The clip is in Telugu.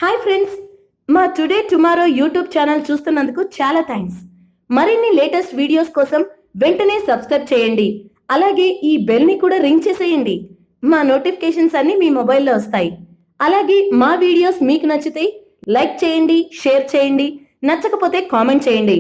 హాయ్ ఫ్రెండ్స్, మా టుడే టుమారో యూట్యూబ్ ఛానల్ చూస్తున్నందుకు చాలా థ్యాంక్స్. మరిన్ని లేటెస్ట్ వీడియోస్ కోసం వెంటనే సబ్స్క్రైబ్ చేయండి. అలాగే ఈ బెల్ ని కూడా రింగ్ చేసేయండి. మా నోటిఫికేషన్స్ అన్ని మీ మొబైల్లో వస్తాయి. అలాగే మా వీడియోస్ మీకు నచ్చితే లైక్ చేయండి, షేర్ చేయండి, నచ్చకపోతే కామెంట్ చేయండి.